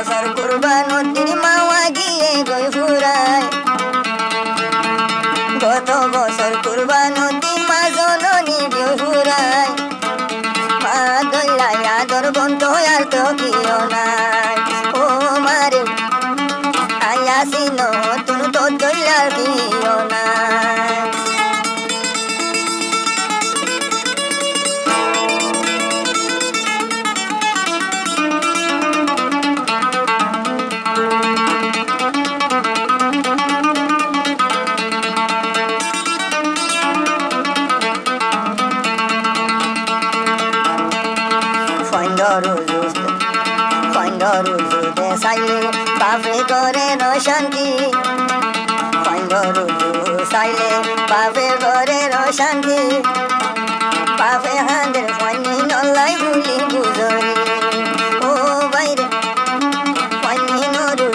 বছর কুরবানুদ্দিন মাওয়া গিয়ে গই ফুরায় গত বছর কুরবানুদ্দিন মা জননী গই ফুরায় মা দইলাই আদর বন্ধ আর তো কিও নাই ও মারে আয়াসি নতুন তো দইলার কিও নাই রুজুতে চাইলে বাপে করে শান্তি রুজু চাইলে বাপে করে শান্তি বাপে হাঁদের পানি নলাই বুলি গুজরি ও বাইরে পানি নরু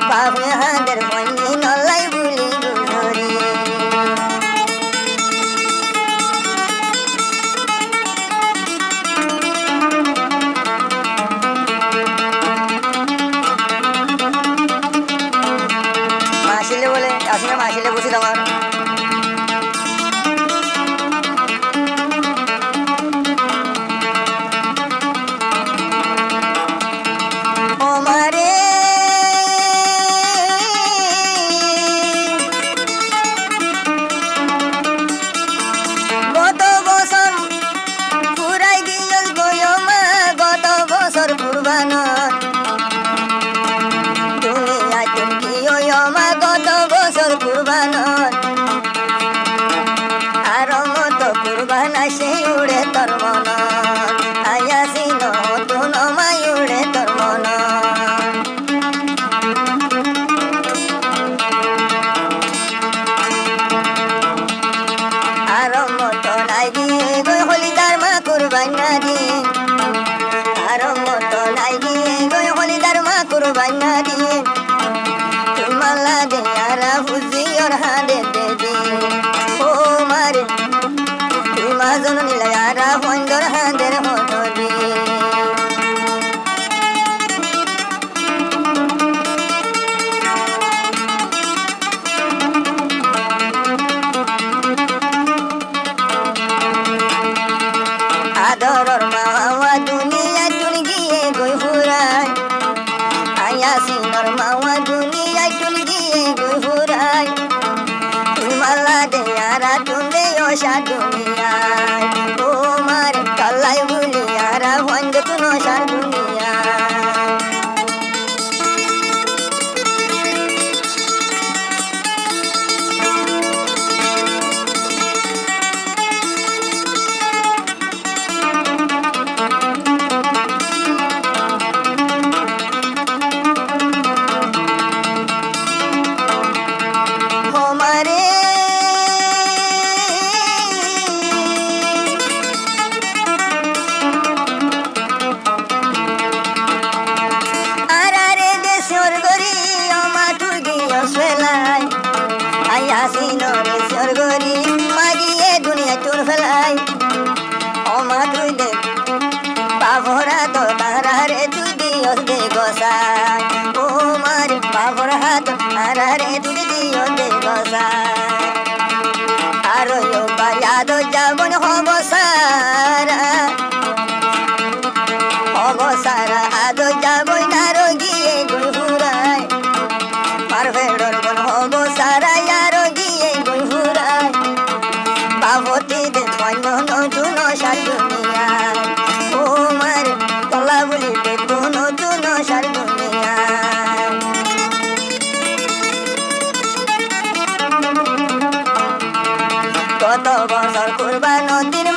বাপে হাঁদের পানি নলাই বুলি গুজরি বলে আসলে মাসিলে বসি তোমার গত বছর পুরাই দিল গয় মা গত বছর কুরবানত দুনিয়া তুমি মা গত বছর কুরবানত আর মতো কুরবান আসে উড়ে তোর মন আয়াসি নতুন মাই উড়ে তোর মন আর মতো নাই গিয়ে গই হলিদার মা কুরবানা দিয়ে আর মতো নাই গিয়ে গই হলিদার মা কুরবানা দিয়ে মালা দেয়ারা বুঝি ওর হাঁদে দেবী ও মারে তুই মা জননী লায়ারা বন্ধর হাঁদের হতবি আদরর মাওয়া দুনিয়া চুল গিয়ে গই ফুরায় আয়াসিনর মাওয়া দুনিয়া চুল গিয়ে গই ফুরায় তুই মালা দেয়ারা তুমি ওষা দুনিয়ায় ও মার কালাই বুলিয়ারা ভঞ্জ তুন ওষার দুনিয়ায় আয়াসিনরে স্বর্গরি মাগিয়ে দুনিয়া চোর ফেলাই অমা তুই দে বাবরা তো তারা রে তুই দিয়স দে গোসাই ও মারে বাবর হাত তারা রে তুই দিয়স দে গোসাই আর বায়াদ যাবন হব সারা আদ যাবই না রোগিয়ে গুল ফুরায় মার ভেড়র বন হব সারা বাবতি দে মন নতুন সার দুনিয়ায় ও মার তলা বলি দেখো নতুন সার দুনিয়ায় গত বছর কুরবানুদ্দিন